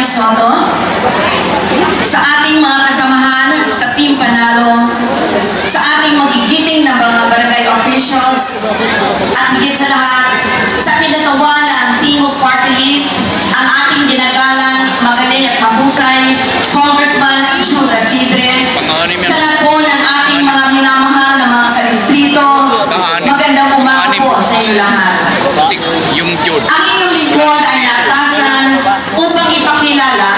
Soto, sa ating mga kasamahan sa Team Panalo, sa ating magigiting na mga barangay officials, at higit sa lahat, sa kinatawa ng Team of Party List, ang ating ginagalang, magaling at mahusay, Congressman Judah Sidre, sa lahat po ng ating mga minamahal na mga kadistrito, magandang umaga po sa inyo lahat. Ang inyong lingkod ay naatasan upang ipakilala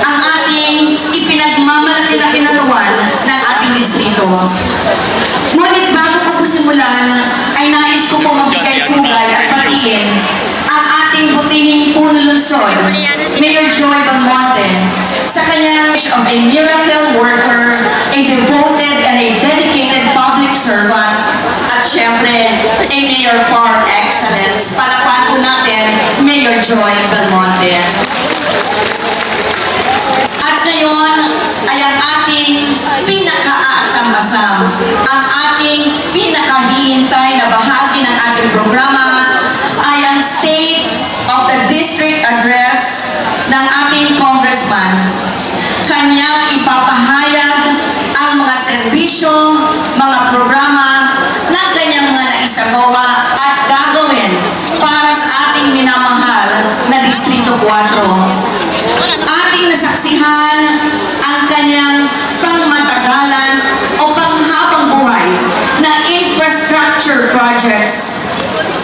ang ating ipinagmamalaki na kinatawan ng ating distrito. Ngunit bago ko po simulan, ay nais ko po magbigay-pugay at batiin ang ating butihing puno lungsod, Mayor Joy Belmonte, sa kanyang of a miracle worker, a devoted and a dedicated public servant, at syempre, a mayor par excellence. Palakpan po natin, Mayor Joy Belmonte. At ngayon ay ang ating pinakaasam-asam, ang ating pinakahihintay na bahagi ng ating programa ay ang State of the District Address ng ating Congressman. Kanyang ipapahayag ang mga serbisyo, mga programa na kanyang mga naisagawa at gagawin para sa ating minamahal na Distrito 4. Ating nasaksihan ang kanyang pangmatagalan o panghabang buhay na infrastructure projects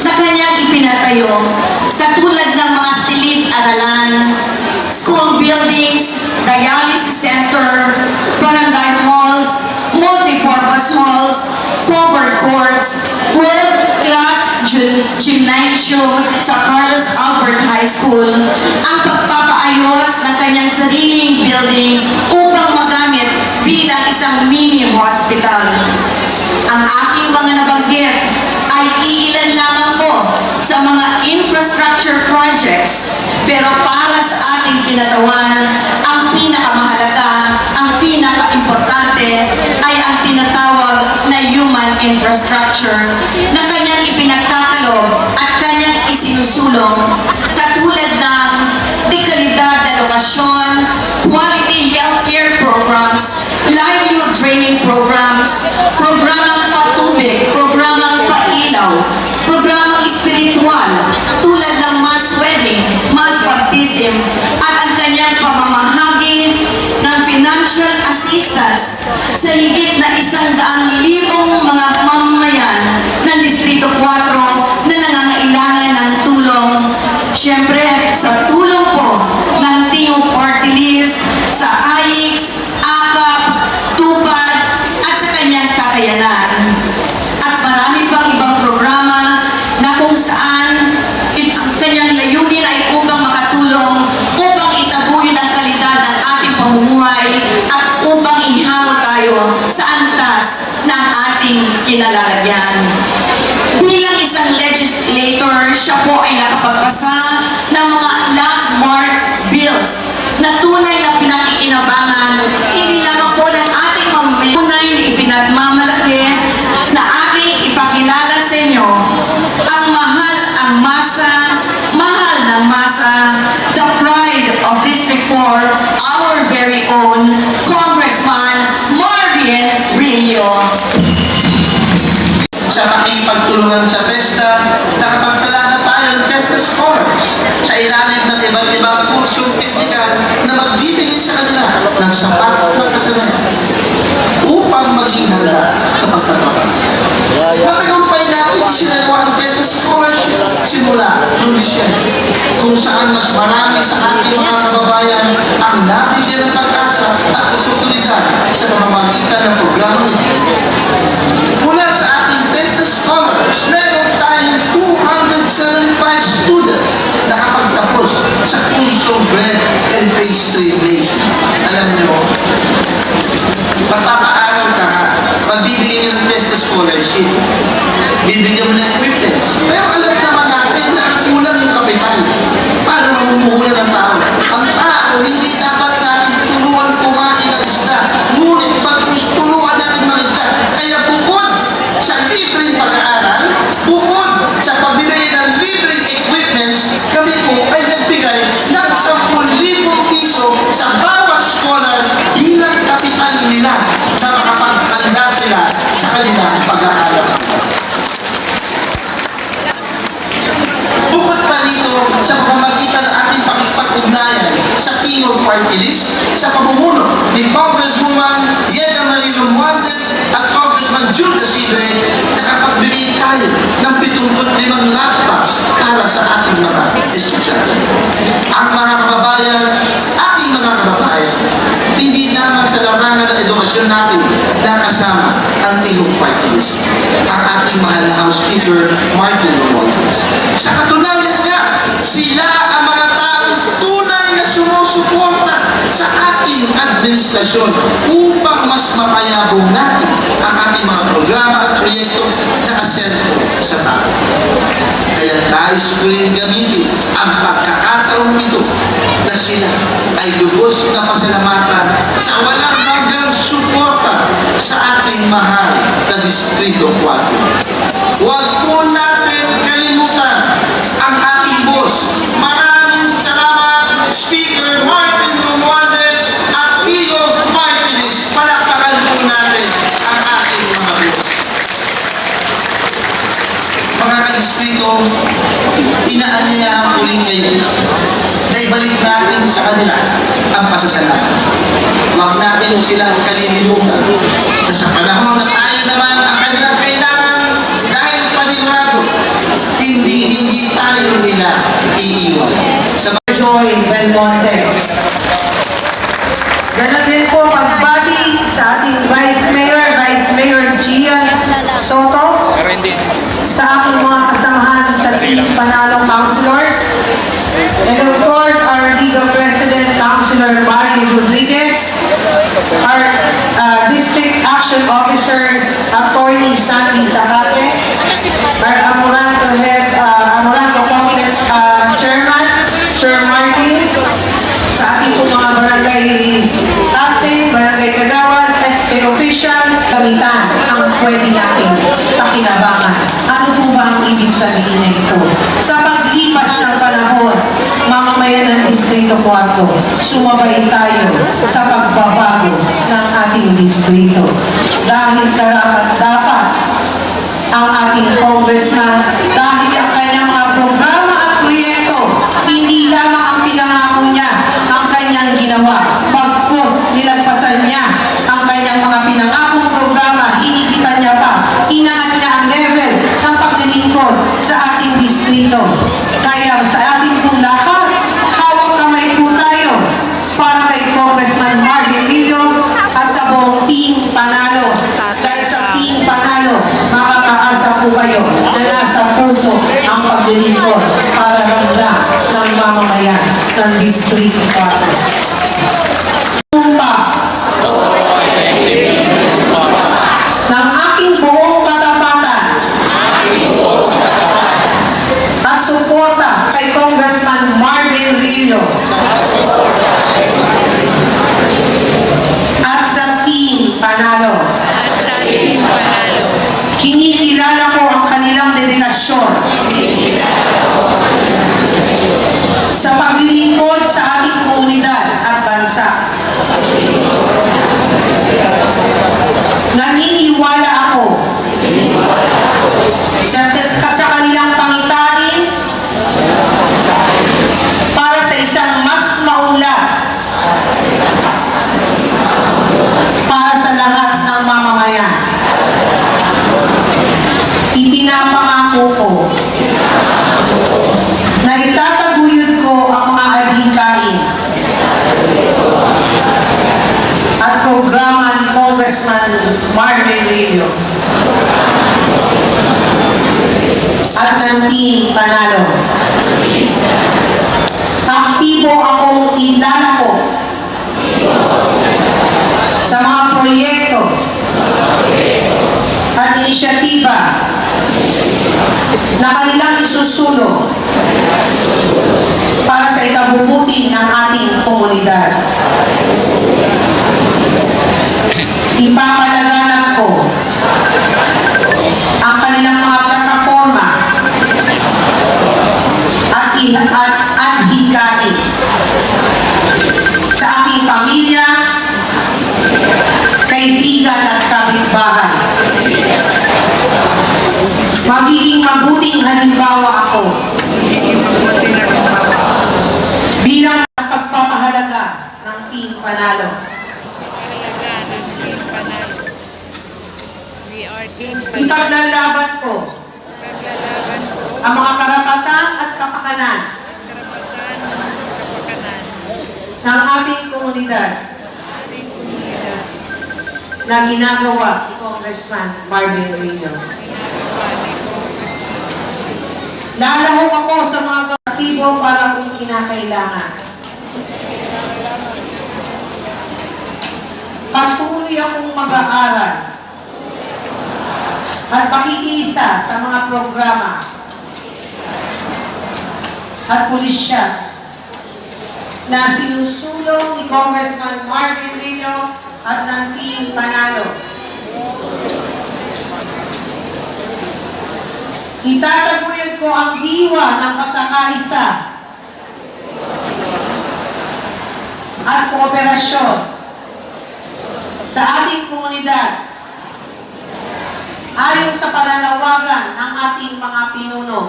na kanyang ipinatayo, katulad ng mga silid-aralan, school buildings, dialysis center, barangay halls, multipurpose halls, covered courts, world-class gymnasium sa Carlos Albert High School, ang pagpapaayos ng kanyang sariling building upang magamit bilang isang mini hospital. Ang aking mga nabanggit ay iilan lamang po sa mga infrastructure projects, pero para sa ating kinatawan, ang pinakamahalaga, ang pinaka-importante ay ang tinatawag na human infrastructure na kanyang ipinagkakalob at kanyang isinusulong, katulad ng dekalidad na edukasyon, quality healthcare programs, livelihood training programs, programang patubig, programang pailaw, programang espiritual, tulad ng mass wedding, mass baptism, at ang kanyang pamamahagi ng financial assistance sa higit na 100,000 mga mamamayan ng Distrito 4 na nangangailangan ng tulong. Siyempre, sa tulong po ng Team of Party List, sa AIX, AKAP, TUPAD, at sa kanyang kakayanan. At marami pang ibang programa na kung saan ang kanyang layunin ay upang makatulong, upang itaguhin ang kalidad ng ating pamumuhay, at upang ihango tayo sa antas ng ating kinalalagyan. Bilang isang legislator, siya po ay nakapagpasa ng mga landmark bills na tunay na pinakikinabangan, hindi lamang po ng ating mamamayan. Tunay na ipinagmamalaki na aking ipakilala sa inyo ang mahal ng masa, the pride of District 4, our very own Congressman Marvin Rillo. Sa makipagtulungan sa TESDA, nakapagtala na tayo ng TESDA scholars sa ilalim ng iba't ibang kursong teknikal na magbibigay sa kanila ng sapat na kasanayan upang maging handa sa pagtatrabaho. Matagumpay natin isinagawa ang TESDA scholarship simula noong Disyembre, kung saan mas marami sa ating mga kababayan ang nabigyan ng pag-asa at oportunidad sa pamamagitan ng programa nito. Mula sa ating TESDA scholars, meron tayong 275 students na nakapagtapos sa kursong bread and pastry making. Alam niyo, magpapaaral ka nga, magbibigyan ng TESDA scholarship, bibigyan mo ng equipments, pero alam naman natin na kulang yung kapital para mamumuhay Party List sa pamumuno ni Congresswoman Yeda Marie Romualdez at Congressman Jude Isidre, nakapagbigay tayo ng 75 laptops para sa ating mga estudyante. Ang mga kababayan, ating mga kababayan, hindi lamang sa larangan ng edukasyon natin nakasama ang Tihog Party List, ang ating mahal na House Speaker Martin Romualdez. Sa katunayan nga, sila ang mga taong tunay na sumusuporta sa ating administrasyon upang mas mapayabong natin ang ating mga programa at proyekto na asento sa tao. Kaya nais ko rin gamitin ang pagkakataong ito na sila ay lubos na pasalamatan sa walang hanggang suporta sa ating mahal na Distrito 4. Huwag po natin kalimutan ang ating boss. Maraming salamat, Speaker Martin Romualdez at Tihog Party List. Palakpakan po natin ang ating mga boss. Mga kadistrito, inaanyayahan ko rin kayo na ibalik natin sa kanila ang pasasalamat. Huwag natin silang kalilimutan na sa panahon na tayo naman ang kanilang kailangan dahil panigurado, hindi tayo nila iiwan. Sa Joy Belmonte. Ganon din po pagbati sa ating Vice Mayor Gian Soto, sa aking mga kasamahan sa Team Panalo Councilors, and of course, our Legal President, Councilor Barry Rodriguez, our District Action Officer, Attorney Sandy Sakate, our Amoranto Head, Amoranto Complex Chairman, Sir Martin, sa ating po mga barangay captain, barangay kagawad, SK officials, gamitan ang pwede natin pakinabangan. Ano po ba ang ibig sabihin na ito? Sa paglipas ng panahon, mamamayan ng Distrito 4, sumabay tayo sa pagbabago ng ating distrito. Dahil karapat-dapat ang ating congressman, dahil ang kanyang mga programa at proyekto, hindi lamang ang pinangako niya ang kanyang ginawa. Pagkos nilagpasan niya ang kanyang mga pinangakong programa, hinigitan niya pa, inangat niya ang level ng paglilingkod sa ating distrito. Kaya sa ating pong lahat, hawak kamay po tayo para kay Congressman Marvin Rillo at sa buong Team Panalo. Dahil sa Team Panalo, makakaasa po kayo na nasa puso ang paglilingkod para ramdam ng mamamayan ng District 4. Tumba ng aking buong katapatan at suporta kay Congressman Marvin Rillo at sa Team Panalo. Kinikilala ko ang kanilang dedikasyon sa paglilingkod sa ating komunidad at bansa. Naniniwala ako sa kanilang pangitain para sa isang mas maunlad para sa lahat ng mamamayan. Ipinapangako ko na itataguyod ko ang mga adhikain at programa ni Congressman Marvin Rillo at ng Team Panalo. Aktibo akong ilalako sa mga proyekto at inisyatiba na kanilang isusulong para sa ikabubuti ng ating komunidad. Ipapalaganap ko ang kanilang mga plataforma at hikain sa aking pamilya, kaibigan at kapitbahay. Magiging mabuting halimbawa ako bilang pagpapahalaga Panalo. Pangalagaan ng Team Panalo. We are Team Panalo. Ipaglalaban ko Paglalaban ko ang mga karapatan at kapakanan karapatan ng kapakanan ng ating komunidad ating komunidad. na ginagawa ni Congressman Marvin Rillo. Ginagawa ni Congressman. Lalahok ako sa mga aktibo para kung kinakailangan. Patuloy akong mag-aaral at makikiisa sa mga programa at pulisya na sinusulong ni Congressman Marvin Rillo at ng Team Panalo. Itataguyod ko ang diwa ng pagkakaisa at kooperasyon sa ating komunidad ayon sa pananawagan ng ating mga pinuno.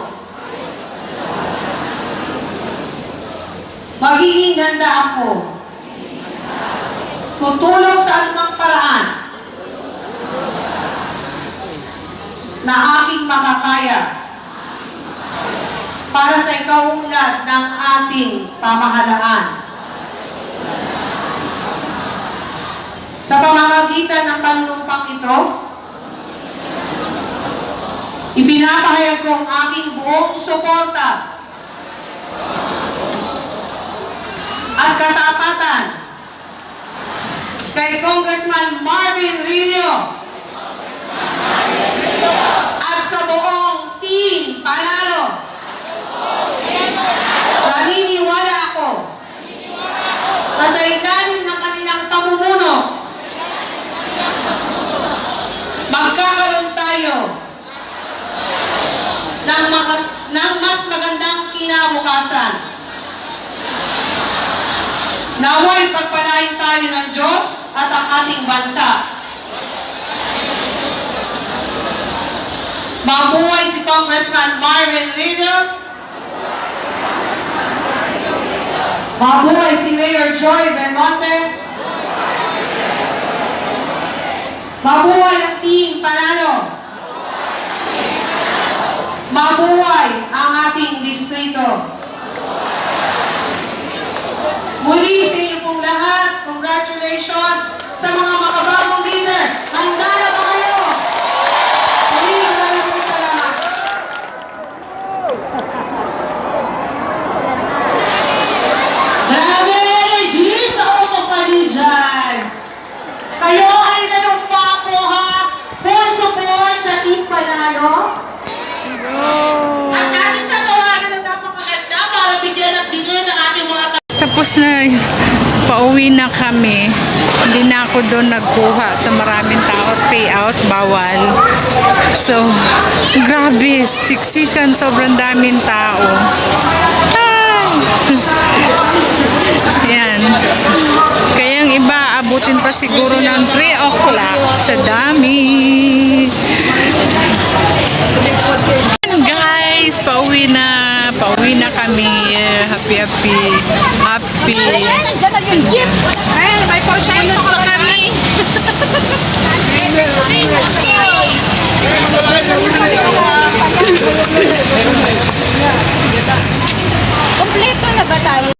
Magiging handa ako tutulong sa anumang paraan na aking makakaya para sa ikaunlad ng ating pamahalaan. Sa pamamagitan ng panunumpang ito, ipinapahayag ko ang aking buong suporta at katapatan kay Congressman Marvin Rillo at sa buong Team Panalo. Naniniwala ako na sa ilalim ng kanilang pamumuno, magkakaroon tayo ng mas magandang kinabukasan. Naway pagpalain tayo ng Diyos at ang ating bansa. Mabuhay si Congressman Marvin Rillo. Mabuhay si Mayor Joy Belmonte. Mabuhay ang Team Panalo. Mabuhay ang ating distrito. Muli sa inyo pong lahat, congratulations sa mga makabagong leader. Handa na ba kayo? Muli, maraming pong salamat. Grabe energy sa Auto Collegians. Kayo ay nanumpa po ha for support sa Team Panalo. Ang ating katawanan ng napakaganda para bigyan at bigyan ng ating mga Tapos na, pauwi na kami. Hindi na ako doon nagkuha sa maraming tao. Payout, bawal. So, grabe, siksikan, sobrang daming tao. Ay! Yan. Kaya yung iba, abutin pa siguro ng 3 o'clock sa dami. Guys, pauwi na kami. Happy. Nagdalag yung jeep. Ay, may porsyento pa kami. Kompleto na ba tayo?